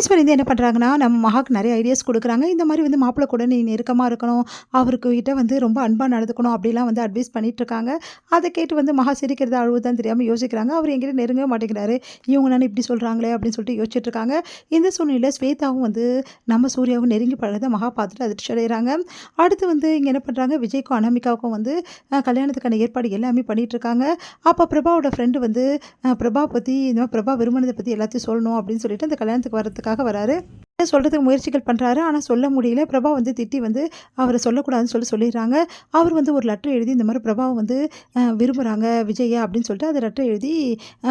ஈஸ்வரி வந்து என்ன பண்ணுறாங்கன்னா, நம்ம மகாக்கு நிறைய ஐடியாஸ் குடுக்குறாங்க. இந்த மாரி வந்து மாப்பிள கூட நீ நெருக்கமா இருக்கணும். அவருக்கு கிட்ட வந்து ரொம்ப அன்பா நடந்துக்கணும். அப்படிலாம் வந்து அட்வைஸ் பண்ணிட்டுருக்காங்க. அத கேட்டு வந்து மகா சிரிக்கிறதா, அழுவுறதான்னு தெரியாம யோசிக்கிறாங்க. அவர் என்கிட்ட நெருங்கவே மாட்டேங்கிறாரு. இவங்க என்னன்னா இப்படி சொல்றாங்களே அப்படின்னு சொல்லிட்டு யோசிச்சுட்டுருக்காங்க. இந்த சூழ்நிலையில ஸ்வேதாவும் வந்து நம்ம சூர்யாவும் நெருங்கி பழகுறத மகா பார்த்துட்டு அதிர்ச்சி அடையிறாங்க. அடுத்து வந்து இங்க என்ன பண்றாங்க, விஜய்க்கும் அனாமிகாவுக்கும் வந்து கல்யாணத்துக்கான ஏற்பாடு எல்லாமே பண்ணிட்டுருக்காங்க. அப்ப பிரபாவோட ஃப்ரெண்டு வந்து பிரபா பத்தி இந்த மாரி பிரபா விரும்பினத பத்தி எல்லாத்தையும் சொல்லணும் அப்படின்னு சொல்லிட்டு அந்த கல்யாணத்துக்கு வரதுக்காக வராரு. சொல்றதுக்கு முயற்சிகள் பண்றாரு. ஆனா சொல்ல முடியல. பிரபா வந்து திட்டி வந்து அவர சொல்லக்கூடாதுன்னு சொல்லிர்றாங்க. அவர் வந்து ஒரு லெட்டர் எழுதி இந்த மாரி பிரபாவ வந்து விரும்புறாங்க விஜய அப்படின்னு சொல்லிட்டு அந்த லெட்டர் எழுதி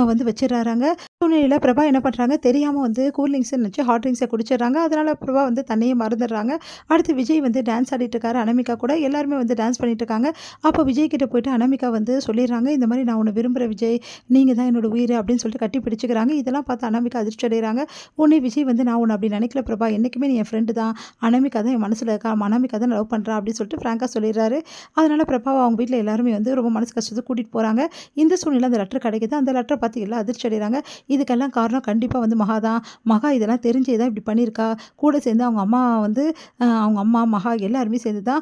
வந்து வச்சுர்றாங்க. சூழ்நிலையில பிரபா என்ன பண்றாங்க, தெரியாம வந்து கூல் ட்ரிங்க்ஸ்ன்னு நெனச்சு ஹாட் ட்ரிங்க்ஸ குடிச்சிடுறாங்க. அதனால பிரபா வந்து தன்னையே மறந்துடுறாங்க. அடுத்து விஜய் வந்து டான்ஸ் ஆடிட்டு இருக்காரு. அனாமிகா கூட எல்லாருமே வந்து டான்ஸ் பண்ணிட்டு இருக்காங்க. அப்போ விஜய் கிட்ட போயிட்டு அனாமிகா வந்து சொல்லிடுறாங்க, இந்த மாரி நான் உன்ன விரும்புறேன் விஜய். நீங்க தான் என்னோட உயிரு அப்படின்னு சொல்லிட்டு கட்டி பிடிச்சுக்கிறாங்க. இதெல்லாம் பார்த்து அனாமிகா அதிர்ச்சி அடைகிறாங்க. உடனே விஜய் வந்து நான் உன்ன அப்படி நினைக்கல பிரபா. என்னைக்குமே நீ என் ஃப்ரெண்டு தான். அனாமிகா தான் என் மனசுல இருக்கா. அனாமிகா தான் லவ் பண்றா அப்படின்னு சொல்லிட்டு ஃப்ராங்கா சொல்லிடுறாரு. அதனால பிரபாவ அவங்க வீட்ல எல்லாருமே வந்து ரொம்ப மனசு கஷ்டத்த கூட்டிட்டு போறாங்க. இந்த சூழ்நிலையில அந்த லெட்டர் கிடைக்குது. அந்த லெட்டர பார்த்து எல்லாம் அதிர்ச்சி அடைகிறாங்க. இதுக்கெல்லாம் காரணம் கண்டிப்பா வந்து மகா தான். மகா இதெல்லாம் தெரிஞ்சே தான் இப்படி பண்ணியிருக்கா. கூட சேர்ந்து அவங்க அம்மா வந்து அவங்க அம்மா, மகா எல்லாருமே சேர்ந்து தான்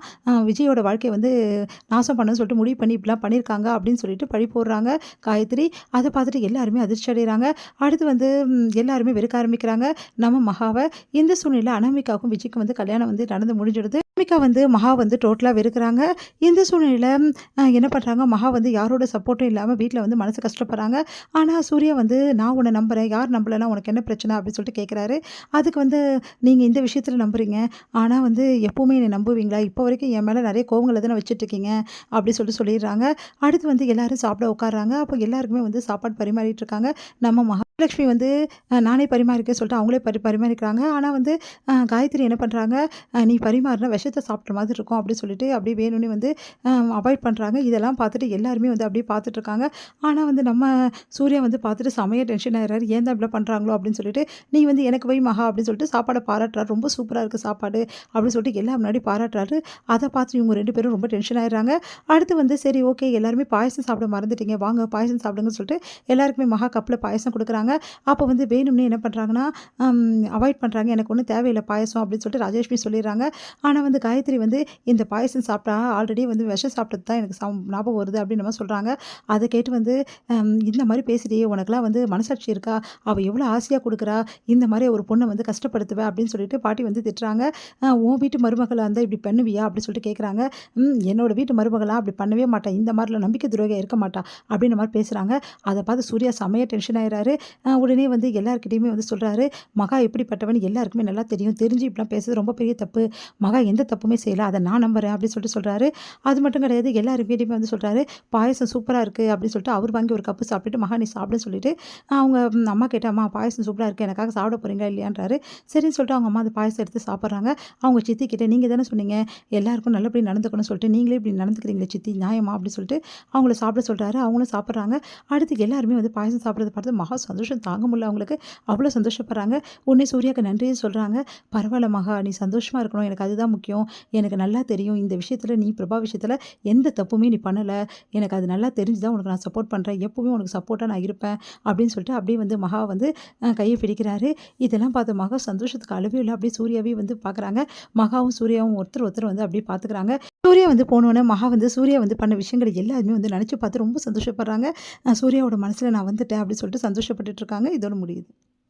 விஜயோட வாழ்க்கைய வந்து நாசம் பண்ணணும்னு சொல்லிட்டு முடிவு பண்ணி இப்படிலாம் பண்ணியிருக்காங்க அப்படின்னு சொல்லிட்டு பழி போடுறாங்க காயத்ரி. அத பார்த்துட்டு எல்லாருமே அதிர்ச்சி அடைகிறாங்க. அடுத்து வந்து எல்லாருமே வெறுக்க ஆரம்பிக்கிறாங்க நம்ம மகாவ. இந்த சூழ்நிலையில அனாமிகாவுக்கும் விஜய்க்கும் வந்து கல்யாணம் வந்து நடந்து முடிஞ்சிடுது. அனாமிகா வந்து மகா வந்து டோட்டலா வெறுக்குறாங்க. இந்த சூழ்நிலையில என்ன பண்றாங்க, மகா வந்து யாரோட சப்போர்ட்டும் இல்லாம வீட்ல வந்து மனசு கஷ்டப்படுறாங்க. ஆனா சூர்யா வந்து நான் உன்ன நம்புறேன். யார் நம்பலன்னா உனக்கு என்ன பிரச்சனை அப்படின்னு சொல்லிட்டு கேட்குறாரு. அதுக்கு வந்து நீங்க இந்த விஷயத்துல நம்புறீங்க. ஆனா வந்து எப்பவுமே என்னை நம்புவீங்களா? இப்போ வரைக்கும் என் மேல நிறைய கோவங்கள தானே வச்சுட்டுருக்கீங்க அப்படி சொல்லிட்டு சொல்லிடுறாங்க. அடுத்து வந்து எல்லாரும் சாப்பிட உட்கார்றாங்க. அப்போ எல்லாருக்குமே வந்து சாப்பாடு பரிமாறிட்டு இருக்காங்க. நம்ம மகாலட்சுமி வந்து நானே பரிமாறிக்கேன்னு சொல்லிட்டு அவங்களே பரிமாறிக்கிறாங்க. ஆனா வந்து காயத்ரி என்ன பண்றாங்க, நீ பரிமாறினா விஷத்த சாப்பிட்ட மாதிரி இருக்கும் அப்படின்னு சொல்லிட்டு அப்படியே வேணும்னே வந்து அவாய்ட் பண்றாங்க. இதெல்லாம் பார்த்துட்டு எல்லாருமே வந்து அப்படியே பார்த்துட்டு இருக்காங்க. ஆனா வந்து நம்ம சூர்யா வந்து பார்த்துட்டு செமையா டென்ஷன் ஆயிடுறாரு. ஏன் தான் இப்படிலாம் பண்றாங்களோ அப்படின்னு சொல்லிட்டு, நீ வந்து எனக்கு வை மகா அப்படின்னு சொல்லிட்டு சாப்பாட பாராட்டுறாரு. ரொம்ப சூப்பரா இருக்கு சாப்பாடு அப்படின்னு சொல்லிட்டு எல்லாரும் முன்னாடி பாராட்டுறாரு. அத பார்த்து இவங்க 2 பேரும் ரொம்ப டென்ஷன் ஆயிடுறாங்க. அடுத்து வந்து சரி ஓகே எல்லாருமே பாயாசம் சாப்பிட மறந்துட்டீங்க. வாங்க பாயாசம் சாப்பிடுங்கன்னு சொல்லிட்டு எல்லாருக்குமே மகா கப்ல பாயாசம் குடுக்குறாங்க. அப்போ வந்து வேணும்னே என்ன பண்றாங்கன்னா, அவாய்ட் பண்றாங்க. எனக்கு ஒண்ணும் தேவையில்ல பாயாசம் அப்படின்னு சொல்லிட்டு ராஜலட்சுமி சொல்லிடுறாங்க. ஆனா வந்து காயத்ரி வந்து இந்த பாயாசம் சாப்பிட்டா ஆல்ரெடி வந்து விஷம் சாப்பிட்டது தான் எனக்கு ஞாபகம் வருது அப்படின்னு நம்ம சொல்றாங்க. அத கேட்டு வந்து இந்த மாரி பேசுறியே உனக்கெல்லாம் வந்து மனசாட்சி இருக்கா? அவ எவ்வளோ ஆசையா குடுக்குறா. இந்த மாரி ஒரு பொண்ண வந்து கஷ்டப்படுத்துவ அப்படின்னு சொல்லிட்டு பாட்டி வந்து திட்டுறாங்க. உன் வீட்டு மருமகளா இருந்தா இப்படி பண்ணுவியா? அப்படின்னு சொல்லிட்டு கேட்குறாங்க. என்னோட வீட்டு மருமகளா அப்படி பண்ணவே மாட்டா. இந்த மாரிலாம் நம்பிக்கை துரோகியா இருக்க மாட்டா. அப்படின்ற மாரி பேசுறாங்க. அத பார்த்து சூர்யா செமையா டென்ஷன் ஆயிறாரு. உடனே வந்து எல்லார்கிட்டயுமே வந்து சொல்றாரு, மகா எப்படிப்பட்டவன்னு எல்லாருக்குமே நல்லா தெரியும். தெரிஞ்சு இப்படிலாம் பேசுறது ரொம்ப பெரிய தப்பு. மகா எந்த தப்புமே செய்யல. அத நான் நம்புறேன் அப்படின்னு சொல்லிட்டு சொல்றாரு. அது மட்டும் கிடையாது. எல்லார் வீட்லயுமே வந்து சொல்றாரு, பாயாசம் சூப்பரா இருக்கு அப்படின்னு சொல்லிட்டு அவர் வாங்கி ஒரு கப்பு சாப்பிட்டுட்டு, மகா நீ சாப்பிடுன்னு சொல்லிட்டு அவங்க அம்மா கேட்டா, அம்மா பாயாசம் சூப்பரா இருக்கு. எனக்காக சாப்பிட போறீங்களா இல்லையான்றாரு. சரின்னு சொல்லிட்டு அவங்க அம்மா அந்த பாயாசம் எடுத்து சாப்பிடுறாங்க. அவங்க சித்தி கிட்ட நீங்க தானே சொன்னீங்க எல்லாருக்கும் நல்லபடியா நடந்துக்கணும்னு சொல்லிட்டு, நீங்களே இப்படி நடந்துக்கிறீங்களே சித்தி நியாயமா அப்படின்னு சொல்லிட்டு அவங்கள சாப்பிட சொல்றாரு. அவங்களும் சாப்பிடுறாங்க. அடுத்து எல்லாருமே வந்து பாயாசம் சாப்பிடுறத பார்த்து மகா சந்தோஷம் தாங்க முடியல அவங்களுக்கு. அவ்வளோ சந்தோஷப்படுறாங்க. உடனே சூர்யாக்கு நன்றியும் சொல்றாங்க. பரவாயில்ல மகா நீ சந்தோஷமா இருக்கணும். எனக்கு அதுதான் முக்கியம். எனக்கு நல்லா தெரியும் இந்த விஷயத்துல நீ பிரபா விஷயத்துல எந்த தப்புமே நீ பண்ணல. எனக்கு அது நல்லா தெரிஞ்சு தான் உனக்கு நான் சப்போர்ட் பண்றேன். எப்பவுமே உனக்கு சப்போர்ட்டா நான் இருப்பேன் அப்படின்னு சொல்லிட்டு அப்படியே வந்து மகா வந்து கையை பிடிக்கிறாரு. இதெல்லாம் பார்த்து மகா சந்தோஷத்துக்கு அளவே இல்லை. அப்படியே சூர்யாவே வந்து பார்க்குறாங்க. மகாவும் சூர்யாவும் ஒருத்தர் ஒருத்தர் வந்து அப்படியே பார்த்துக்கிறாங்க. சூர்யா வந்து போனோனே மகா வந்து சூர்யா வந்து பண்ண விஷயங்கள் எல்லாருமே வந்து நினச்சு பார்த்து ரொம்ப சந்தோஷப்படுறாங்க. சூர்யாவோட மனசுல நான் வந்துட்டேன் அப்படின்னு சொல்லிட்டு சந்தோஷப்பட்டுட்டு இருக்காங்க. இதோட முடியுது.